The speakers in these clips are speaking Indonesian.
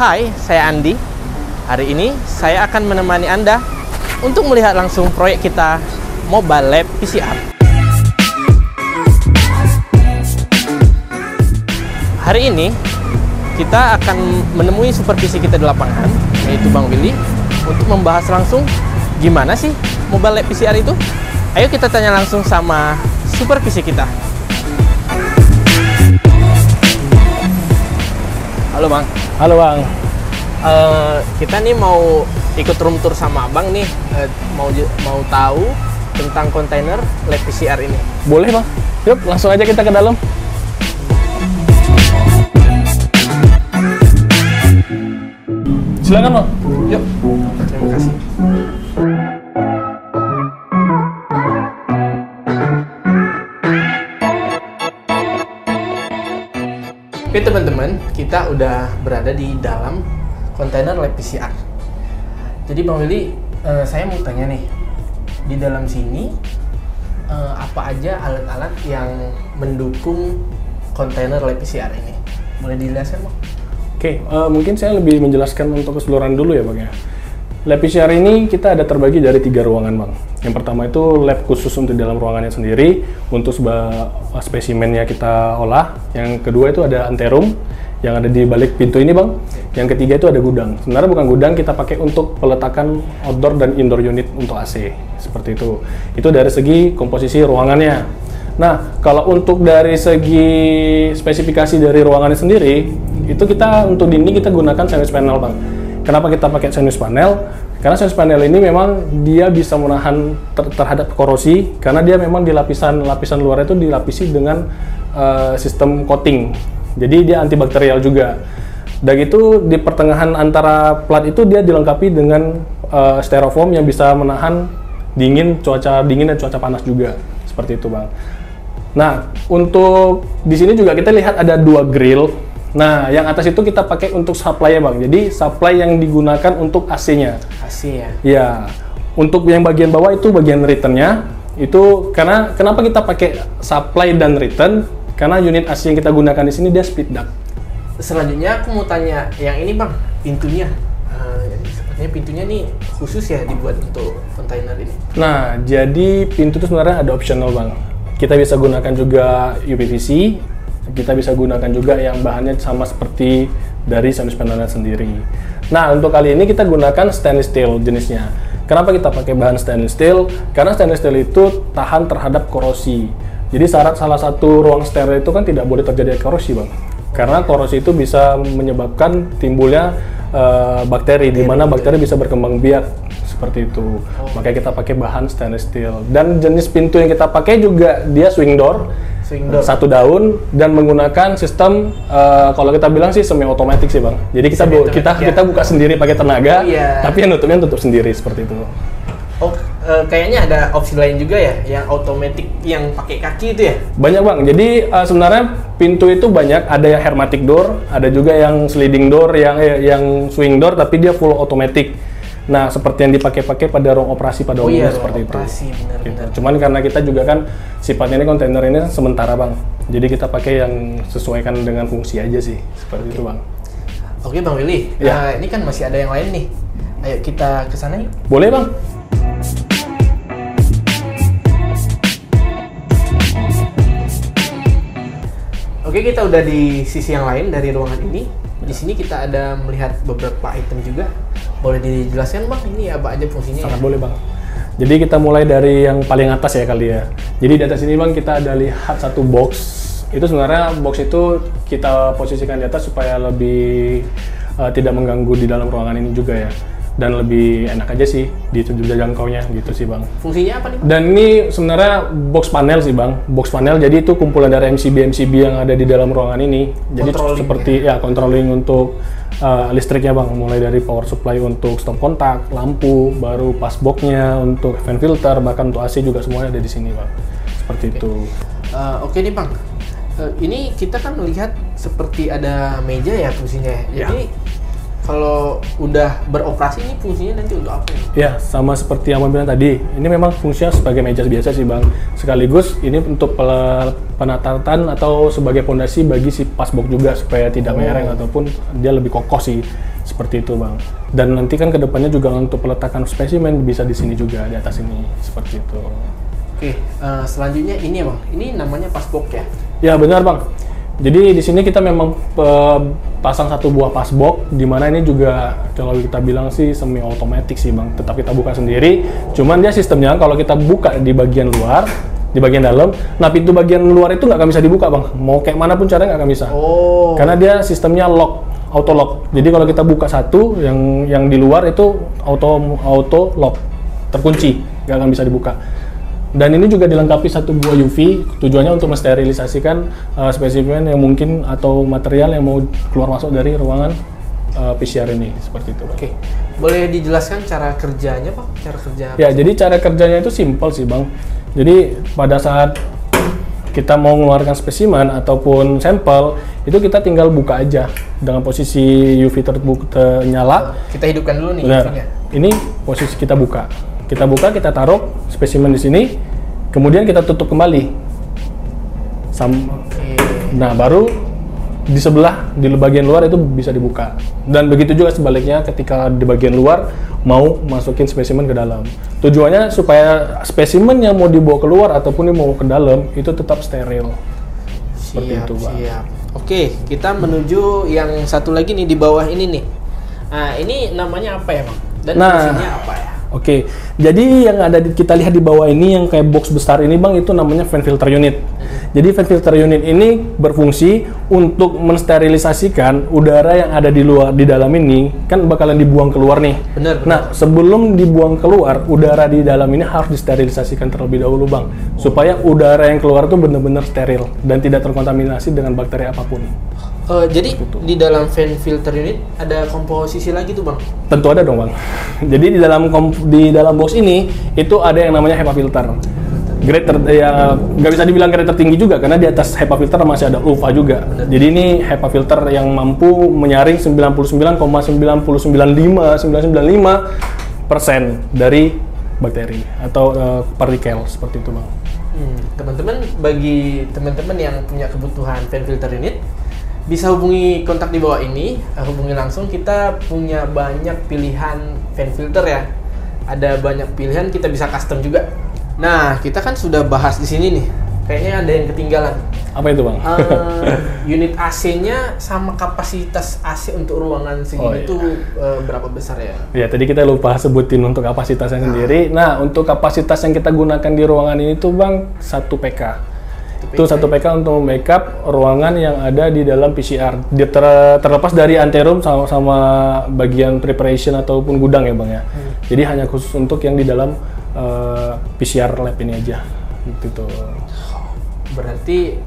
Hai, saya Andi. Hari ini saya akan menemani Anda untuk melihat langsung proyek kita, Mobile Lab PCR. Hari ini kita akan menemui supervisi kita di lapangan, yaitu Bang Willy, untuk membahas langsung gimana sih Mobile Lab PCR itu. Ayo kita tanya langsung sama supervisi kita. Halo Bang. Halo Bang. Kita nih mau ikut room tour sama Abang nih, mau tahu tentang kontainer lab PCR ini. Boleh Bang. Yuk langsung aja kita ke dalam. Silakan Bang. Yuk. Terima kasih. Oke teman-teman, kita udah berada di dalam kontainer lab PCR. Jadi Bang Willy, saya mau tanya nih, di dalam sini apa aja alat-alat yang mendukung kontainer lab PCR ini? Boleh dijelaskan Bang? Oke, mungkin saya lebih menjelaskan untuk keseluruhan dulu ya Bang ya. Lab PCR ini kita ada terbagi dari 3 ruangan Bang. Yang pertama itu lab khusus untuk dalam ruangannya sendiri, untuk spesimennya kita olah. Yang kedua itu ada anterum yang ada di balik pintu ini Bang. Yang ketiga itu ada gudang. Sebenarnya bukan gudang, kita pakai untuk peletakan outdoor dan indoor unit untuk AC. Seperti itu. Itu dari segi komposisi ruangannya. Nah, kalau untuk dari segi spesifikasi dari ruangannya sendiri, itu kita untuk dinding kita gunakan sinus panel Bang. Kenapa kita pakai sinus panel? Karena sinus panel ini memang dia bisa menahan terhadap korosi, karena dia memang di lapisan luar itu dilapisi dengan sistem coating. Jadi dia antibakterial juga. Dan itu di pertengahan antara plat itu dia dilengkapi dengan styrofoam yang bisa menahan cuaca dingin dan cuaca panas juga. Seperti itu Bang. Nah, untuk di sini juga kita lihat ada 2 grill. Nah, yang atas itu kita pakai untuk supply ya Bang. Jadi supply yang digunakan untuk AC-nya. AC ya? Ya. Untuk yang bagian bawah itu bagian return-nya. Itu kenapa kita pakai supply dan return? Karena unit AC yang kita gunakan di sini dia split duct. Selanjutnya aku mau tanya yang ini Bang, pintunya. Sepertinya pintunya nih khusus ya dibuat untuk kontainer ini. Nah, jadi pintu itu sebenarnya ada optional Bang. Kita bisa gunakan juga UPVC. Kita bisa gunakan juga yang bahannya sama seperti dari sinus panelnya sendiri. Nah, untuk kali ini kita gunakan stainless steel jenisnya. Kenapa kita pakai bahan stainless steel? Karena stainless steel itu tahan terhadap korosi. Jadi syarat salah satu ruang steril itu kan tidak boleh terjadi korosi Bang. Karena korosi itu bisa menyebabkan timbulnya bakteri, di mana bakteri bisa berkembang biak seperti itu. Makanya kita pakai bahan stainless steel. Dan jenis pintu yang kita pakai juga dia swing door. 1 daun dan menggunakan sistem kalau kita bilang sih semi otomatis sih Bang. Jadi kita buka sendiri pakai tenaga, tapi yang nutupnya tutup sendiri seperti itu. Oh, kayaknya ada opsi lain juga ya, yang otomatis yang pakai kaki itu ya? Banyak Bang. Jadi sebenarnya pintu itu banyak, ada yang hermetic door, ada juga yang sliding door, yang swing door tapi dia full otomatis. Nah, seperti yang dipakai pada ruang operasi pada umumnya seperti operasi, itu. Benar. Gitu. Cuman karena kita juga kan sifatnya ini kontainer ini sementara Bang. Jadi kita pakai yang sesuaikan dengan fungsi aja sih, seperti itu Bang. Oke Bang Willy, ini kan masih ada yang lain nih. Ayo kita ke sana yuk. Boleh Bang. Oke, kita udah di sisi yang lain dari ruangan ini. Di sini kita ada melihat beberapa item juga. Boleh dijelaskan Bang, ini apa aja fungsinya? Sangat boleh Bang. Jadi kita mulai dari yang paling atas ya kali ya. Jadi di atas ini Bang kita ada lihat satu box. Itu sebenarnya box itu kita posisikan di atas supaya lebih tidak mengganggu di dalam ruangan ini juga ya. Dan lebih enak aja sih di jangkaunya gitu sih Bang. Fungsinya apa nih Bang? Dan ini sebenarnya box panel sih Bang. Box panel jadi itu kumpulan dari MCB yang ada di dalam ruangan ini. Jadi seperti controlling untuk listriknya Bang, mulai dari power supply untuk stop kontak, lampu, baru pas boxnya untuk fan filter, bahkan untuk AC juga semuanya ada di sini Bang. Seperti itu. Oke nih Bang, ini kita kan melihat seperti ada meja ya fungsinya. Jadi kalau udah beroperasi ini fungsinya nanti untuk apa ya? Ya, sama seperti yang Bang bilang tadi, ini memang fungsinya sebagai meja biasa sih Bang. Sekaligus ini untuk penatatan atau sebagai pondasi bagi si passbox juga supaya tidak mereng ataupun dia lebih kokoh sih. Seperti itu Bang. Dan nanti kan kedepannya juga untuk peletakan spesimen bisa di sini juga, di atas ini. Seperti itu. Oke, selanjutnya ini ya Bang, ini namanya passbox ya? Ya benar Bang. Jadi di sini kita memang pasang satu buah passbox, di mana ini juga kalau kita bilang sih semi otomatis sih Bang. Tetap kita buka sendiri. Cuman dia sistemnya kalau kita buka di bagian luar, di bagian dalam, nah pintu bagian luar itu nggak akan bisa dibuka Bang. Mau kayak manapun caranya nggak akan bisa. Oh. Karena dia sistemnya lock, auto lock. Jadi kalau kita buka satu, yang di luar itu auto lock, terkunci, nggak akan bisa dibuka. Dan ini juga dilengkapi satu buah UV, tujuannya untuk mensterilisasikan spesimen yang mungkin atau material yang mau keluar masuk dari ruangan PCR ini, seperti itu. Oke, boleh dijelaskan cara kerjanya Pak? Cara kerja? Ya, jadi cara kerjanya itu simpel sih Bang. Jadi pada saat kita mau mengeluarkan spesimen ataupun sampel, itu kita tinggal buka aja dengan posisi UV nyala. Kita hidupkan dulu nih. Benar. Ini posisi kita buka. Kita buka, kita taruh spesimen di sini, kemudian kita tutup kembali. Nah, baru di sebelah, di bagian luar itu bisa dibuka. Dan begitu juga sebaliknya ketika di bagian luar mau masukin spesimen ke dalam. Tujuannya supaya spesimen yang mau dibawa keluar ataupun yang mau ke dalam itu tetap steril. Seperti itu, Pak. Siap. Oke, kita menuju yang satu lagi nih di bawah ini nih. Nah, ini namanya apa ya, Bang? Dan fungsinya apa ya? Oke, jadi yang ada kita lihat di bawah ini yang kayak box besar ini Bang, itu namanya fan filter unit. Jadi fan filter unit ini berfungsi untuk mensterilisasikan udara yang ada di luar, di dalam ini kan bakalan dibuang keluar nih. Benar. Nah, sebelum dibuang keluar, udara di dalam ini harus disterilisasikan terlebih dahulu Bang, supaya udara yang keluar itu benar-benar steril dan tidak terkontaminasi dengan bakteri apapun. Jadi di dalam fan filter unit ada komposisi lagi tuh Bang? Tentu ada dong Bang. Jadi di dalam box ini itu ada yang namanya HEPA filter. Grade ya nggak bisa dibilang grade tertinggi juga karena di atas HEPA filter masih ada UVA juga. Jadi ini HEPA filter yang mampu menyaring 99,995% dari bakteri atau partikel seperti itu Bang. Teman-teman, bagi teman-teman yang punya kebutuhan fan filter unit bisa hubungi kontak di bawah ini, hubungi langsung. Kita punya banyak pilihan fan filter ya. Ada banyak pilihan, kita bisa custom juga. Nah, kita kan sudah bahas di sini nih. Kayaknya ada yang ketinggalan. Apa itu Bang? Unit AC-nya sama kapasitas AC untuk ruangan segini itu berapa besar ya? Ya, tadi kita lupa sebutin untuk kapasitasnya sendiri. Nah, untuk kapasitas yang kita gunakan di ruangan ini tuh Bang 1 PK. Itu 1 PK untuk backup ruangan yang ada di dalam PCR. Dia terlepas dari anteroom sama bagian preparation ataupun gudang ya Bang ya. Jadi hanya khusus untuk yang di dalam PCR lab ini aja. Gitu. Berarti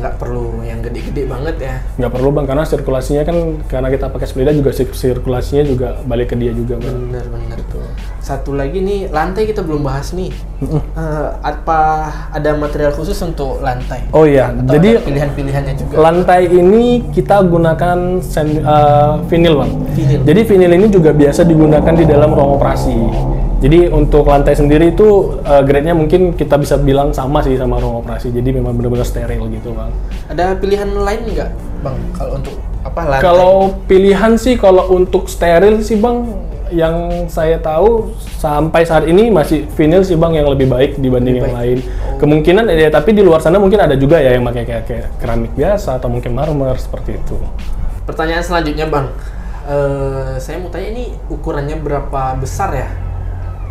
nggak perlu yang gede-gede banget ya? Nggak perlu Bang, karena sirkulasinya kan, karena kita pakai splida juga sirkulasinya juga balik ke dia juga Bang. Bener tuh. Satu lagi nih, lantai kita belum bahas nih. Apa ada material khusus untuk lantai? Oh iya, atau jadi pilihan-pilihannya juga. Lantai ini kita gunakan vinil Bang. Jadi vinil ini juga biasa digunakan di dalam ruang operasi. Jadi untuk lantai sendiri itu grade-nya mungkin kita bisa bilang sama sih sama ruang operasi. Jadi memang benar-benar steril gitu Bang. Ada pilihan lain nggak Bang kalau untuk apa lantai? Kalau pilihan sih kalau untuk steril sih Bang, yang saya tahu sampai saat ini masih vinil sih Bang yang lebih baik dibanding yang lain. Kemungkinan ya, tapi di luar sana mungkin ada juga ya yang pakai kayak keramik biasa atau mungkin marmer seperti itu. Pertanyaan selanjutnya Bang, saya mau tanya ini ukurannya berapa besar ya?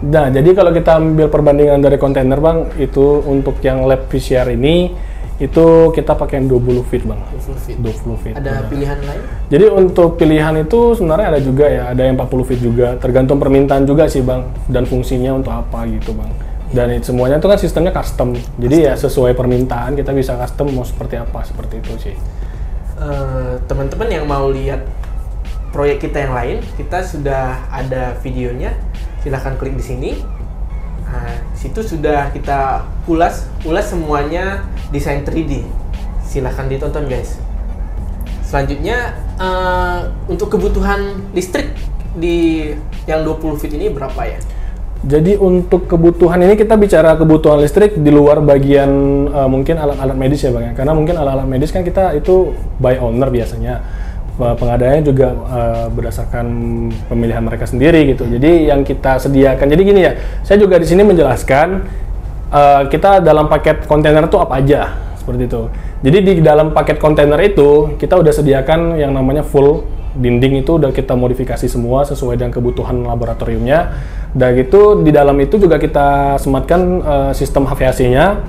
Nah, jadi kalau kita ambil perbandingan dari kontainer Bang, itu untuk yang lab PCR ini, itu kita pakai 20 feet Bang. 20 feet. Ada pilihan lain? Jadi untuk pilihan itu sebenarnya ada juga ya, ada yang 40 feet juga, tergantung permintaan juga sih Bang, dan fungsinya untuk apa gitu Bang. Dan semuanya itu kan sistemnya custom, jadi ya sesuai permintaan kita bisa custom mau seperti apa, seperti itu sih. Teman-teman yang mau lihat proyek kita yang lain, kita sudah ada videonya. Silahkan klik di sini. Nah, situ sudah kita ulas semuanya desain 3D. Silahkan ditonton guys. Selanjutnya untuk kebutuhan listrik di yang 20 feet ini berapa ya? Jadi untuk kebutuhan ini kita bicara kebutuhan listrik di luar bagian mungkin alat-alat medis ya Bang ya. Karena mungkin alat-alat medis kan kita itu by owner biasanya. Pengadaannya juga berdasarkan pemilihan mereka sendiri gitu. Jadi yang kita sediakan, jadi gini ya, saya juga di sini menjelaskan kita dalam paket kontainer itu apa aja, seperti itu. Jadi di dalam paket kontainer itu kita udah sediakan yang namanya full dinding, itu udah kita modifikasi semua sesuai dengan kebutuhan laboratoriumnya. Dan gitu di dalam itu juga kita sematkan sistem HVAC-nya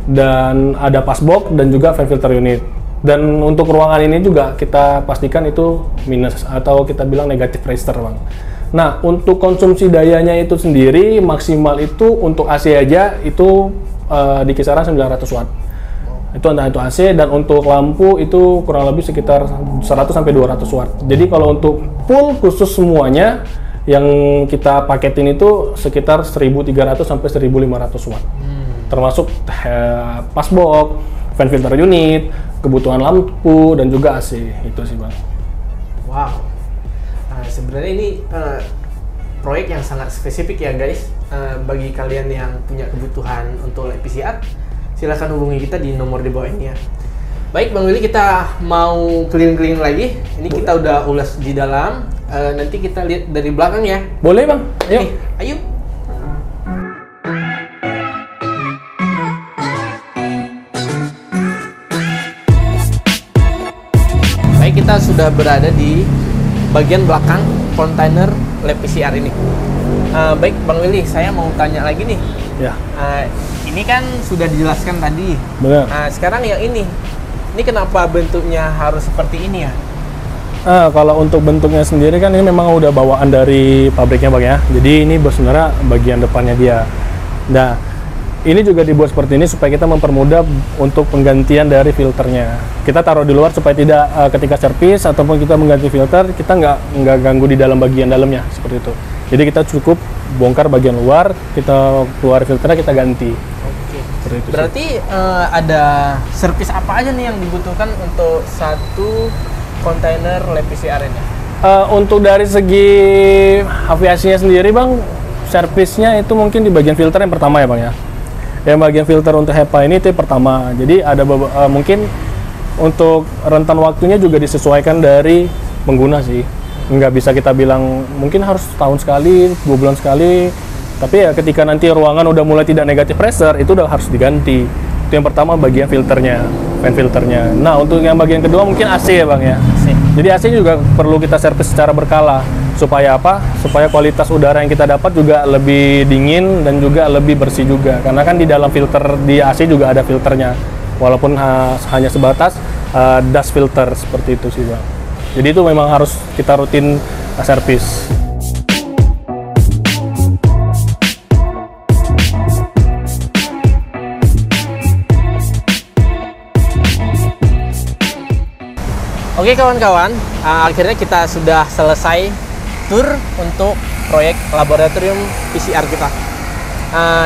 dan ada passbox dan juga fan filter unit. Dan untuk ruangan ini juga kita pastikan itu minus atau kita bilang negatif pressure Bang. Nah untuk konsumsi dayanya itu sendiri maksimal itu untuk AC aja itu di kisaran 900 watt. Itu entah itu AC, dan untuk lampu itu kurang lebih sekitar 100 sampai 200 watt. Jadi kalau untuk full khusus semuanya yang kita paketin itu sekitar 1300 sampai 1500 watt. Termasuk passbox, fan filter unit, kebutuhan lampu dan juga AC, itu sih Bang. Wow. Sebenarnya ini proyek yang sangat spesifik ya guys. Bagi kalian yang punya kebutuhan untuk lab PCR, silahkan hubungi kita di nomor di bawah ini ya. Baik Bang Willy, kita mau keliling-keliling lagi. Ini boleh. Kita udah ulas di dalam. Nanti kita lihat dari belakang ya. Boleh Bang, ayo. Oke, ayo. Baik, kita sudah berada di bagian belakang kontainer lab PCR ini. Baik Bang Willy, saya mau tanya lagi nih. Ya. Ini kan sudah dijelaskan tadi. Benar. Sekarang yang ini kenapa bentuknya harus seperti ini ya? Kalau untuk bentuknya sendiri kan ini memang udah bawaan dari pabriknya Bang ya. Jadi ini sebenarnya bagian depannya dia. Nah, ini juga dibuat seperti ini supaya kita mempermudah untuk penggantian dari filternya. Kita taruh di luar supaya tidak ketika servis ataupun kita mengganti filter, kita nggak ganggu di dalam bagian dalamnya, seperti itu. Jadi kita cukup bongkar bagian luar, kita keluar filternya, kita ganti. Oke. Itu berarti ada servis apa aja nih yang dibutuhkan untuk satu kontainer lab PCR ini? Untuk dari segi HVAC-nya sendiri Bang, servisnya itu mungkin di bagian filter yang pertama ya Bang ya. Yang bagian filter untuk HEPA ini itu yang pertama. Jadi ada mungkin untuk rentan waktunya juga disesuaikan dari pengguna sih. Nggak bisa kita bilang mungkin harus tahun sekali, 2 bulan sekali. Tapi ya ketika nanti ruangan udah mulai tidak negatif pressure, itu udah harus diganti. Itu yang pertama bagian filternya, fan filternya. Nah untuk yang bagian kedua mungkin AC ya Bang ya. AC. Jadi AC juga perlu kita servis secara berkala. Supaya apa? Supaya kualitas udara yang kita dapat juga lebih dingin dan juga lebih bersih juga. Karena kan di dalam filter di AC juga ada filternya. Walaupun hanya sebatas dust filter, seperti itu sih Bang. Jadi itu memang harus kita rutin servis. Oke kawan-kawan, akhirnya kita sudah selesai tur untuk proyek laboratorium PCR kita.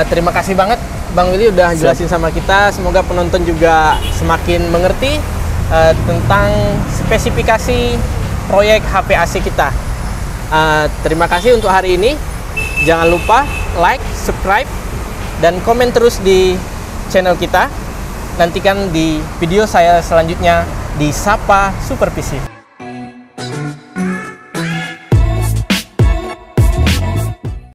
Terima kasih banget Bang Willy udah jelasin sama kita. Semoga penonton juga semakin mengerti tentang spesifikasi proyek HVAC kita. Terima kasih untuk hari ini. Jangan lupa like, subscribe, dan komen terus di channel kita. Nantikan di video saya selanjutnya di Sapa Supervisi.